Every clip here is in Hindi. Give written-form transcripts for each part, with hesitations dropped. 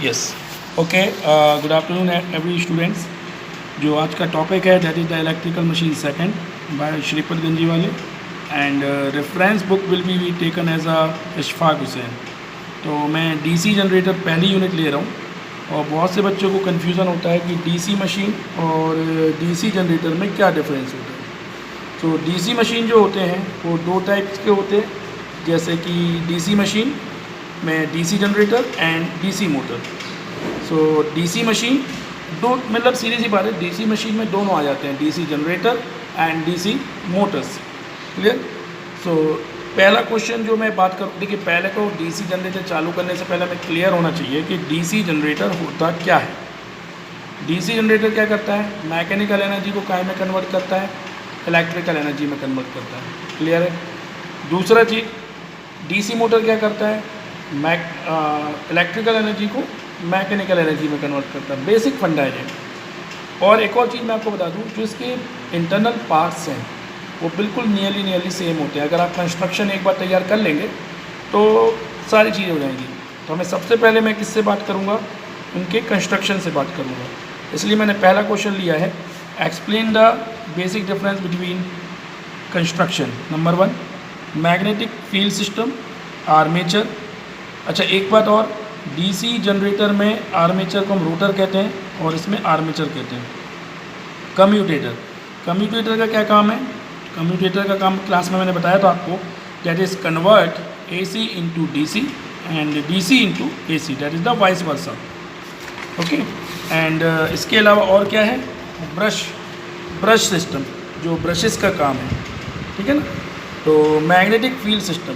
Yes okay good afternoon every students. जो आज का टॉपिक है that is the electrical machine second by Shripad Ganji वाले and reference book will be taken as a Ishfaq Hussain. तो मैं डीसी जनरेटर पहली यूनिट ले रहा हूँ और बहुत से बच्चों को कन्फ्यूज़न होता है कि डीसी मशीन और डीसी जनरेटर में क्या डिफरेंस होता है। तो डीसी मशीन जो होते हैं वो दो टाइप्स के होते हैं, जैसे कि डीसी मशीन में DC generator and DC motor. So DC machine दो मतलब सीधी सी बात है, डीसी मशीन में दोनों आ जाते हैं, DC generator and DC motors. Clear. So पहला क्वेश्चन जो मैं बात करूँ, देखिए पहले तो डीसी जनरेटर चालू करने से पहले हमें क्लियर होना चाहिए कि डीसी जनरेटर होता क्या है। डीसी जनरेटर क्या करता है, मैकेनिकल एनर्जी को काय में कन्वर्ट करता है, इलेक्ट्रिकल एनर्जी में कन्वर्ट करता है। क्लियर है। दूसरा चीज़ डीसी मोटर क्या करता है, इलेक्ट्रिकल एनर्जी को मैकेनिकल एनर्जी में कन्वर्ट करता है। बेसिक फंडा है। और एक और चीज़ मैं आपको बता दूं, जो इसके इंटरनल पार्ट्स हैं वो बिल्कुल नियरली सेम होते हैं। अगर आप कंस्ट्रक्शन एक बार तैयार कर लेंगे तो सारी चीज़ें हो जाएंगी। तो हमें सबसे पहले मैं किससे बात करूँगा, उनके कंस्ट्रक्शन से बात करूँगा। इसलिए मैंने पहला क्वेश्चन लिया है, explain the basic difference between construction. Number 1 magnetic field system, armature. अच्छा एक बात और, डीसी जनरेटर में आर्मेचर को हम रोटर कहते हैं और इसमें आर्मेचर कहते हैं। कम्यूटेटर, कम्यूटेटर का क्या काम है, कम्यूटेटर का काम क्लास में मैंने बताया था आपको, that is convert AC into DC and DC into AC, that is the vice versa. Okay. And इसके अलावा और क्या है, ब्रश सिस्टम, जो ब्रशेस का काम है। ठीक है ना। तो मैग्नेटिक फील्ड सिस्टम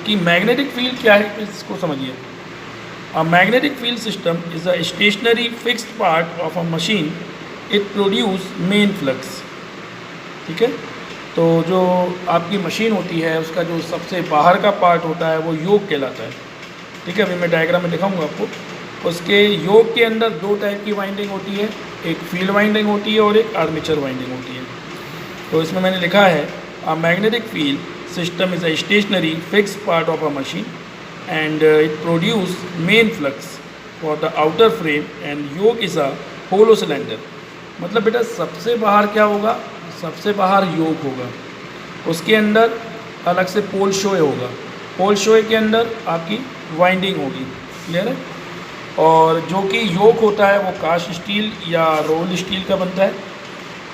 कि मैग्नेटिक फील्ड क्या है इसको समझिए। A magnetic field system is a stationary fixed part of a machine, it produce main flux. ठीक है। तो जो आपकी मशीन होती है उसका जो सबसे बाहर का पार्ट होता है वो योक कहलाता है। ठीक है। अभी मैं डायग्राम में दिखाऊंगा आपको। उसके योक के अंदर दो टाइप की वाइंडिंग होती है, एक फील्ड वाइंडिंग होती है और एक आर्मेचर वाइंडिंग होती है। तो इसमें मैंने लिखा है, अ magnetic field system is a stationary fixed part of a machine and it produce main flux for the outer frame and yoke is a hollow cylinder। मतलब बेटा सबसे बाहर क्या होगा, सबसे बाहर योक होगा, उसके अंदर अलग से पोल शोए होगा, पोल शोए के अंदर आपकी वाइंडिंग होगी। क्लियर है। और जो कि योक होता है वो कास्ट स्टील या रोल स्टील का बनता है।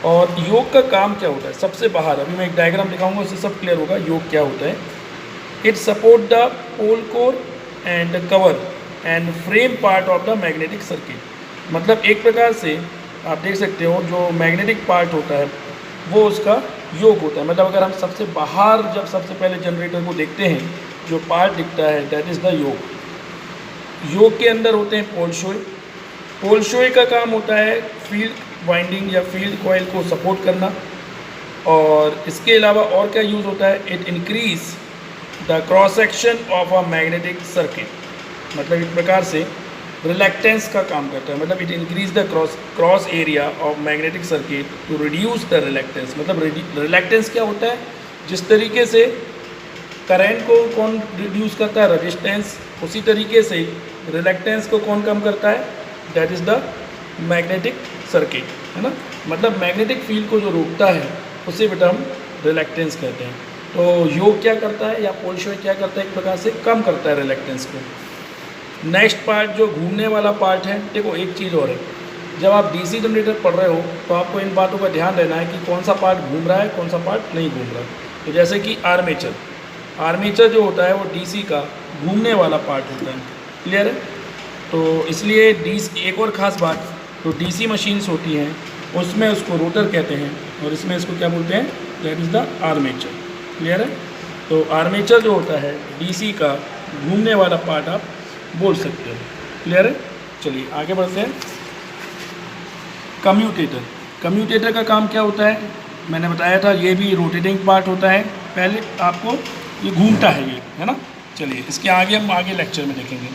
और योग का काम क्या होता है सबसे बाहर, अभी मैं एक डायग्राम दिखाऊंगा उससे सब क्लियर होगा योग क्या होता है। It support the pole core and cover and frame part of the magnetic circuit. मतलब एक प्रकार से आप देख सकते हो जो मैग्नेटिक पार्ट होता है वो उसका योग होता है। मतलब अगर हम सबसे बाहर जब सबसे पहले जनरेटर को देखते हैं जो पार्ट दिखता है दैट इज़ द योग। योग के अंदर होते हैं पोल शोए। पोल शोए का काम होता है फील्ड वाइंडिंग या फील्ड कॉइल को सपोर्ट करना। और इसके अलावा और क्या यूज़ होता है, it increase the cross section of a magnetic circuit. मतलब एक प्रकार से रिलैक्टेंस का काम करता है। मतलब it increase the cross area of magnetic circuit to reduce the reluctance. मतलब रिलैक्टेंस क्या होता है, जिस तरीके से करंट को कौन रिड्यूस करता है, रेजिस्टेंस, उसी तरीके से रिलैक्टेंस को कौन कम करता है, that is the magnetic circuit, है ना। मतलब मैग्नेटिक फील्ड को जो रोकता है उसे बेटा हम रिलैक्टेंस कहते हैं। तो योग क्या करता है या पोल शॉय क्या करता है, एक प्रकार से कम करता है रिलैक्टेंस को। नेक्स्ट पार्ट जो घूमने वाला पार्ट है, देखो एक चीज़ और है, जब आप डीसी जनरेटर पढ़ रहे हो तो आपको इन बातों का ध्यान देना है कि कौन सा पार्ट घूम रहा है कौन सा पार्ट नहीं घूम रहा है। तो जैसे कि आर्मेचर, आर्मेचर जो होता है वो डीसी का घूमने वाला पार्ट होता है। क्लियर है। तो इसलिए डीसी, एक और ख़ास बात, तो डीसी मशीन्स होती हैं उसमें उसको रोटर कहते हैं और इसमें इसको क्या बोलते हैं, that is the armature. Clear है। तो आर्मेचर जो होता है डीसी का घूमने वाला पार्ट आप बोल सकते हो। क्लियर है। चलिए आगे बढ़ते हैं। कम्यूटेटर, कम्यूटेटर का काम क्या होता है, मैंने बताया था ये भी रोटेटिंग पार्ट होता है। पहले आपको ये घूमता है ये, है ना। चलिए इसके आगे हम आगे लेक्चर में देखेंगे।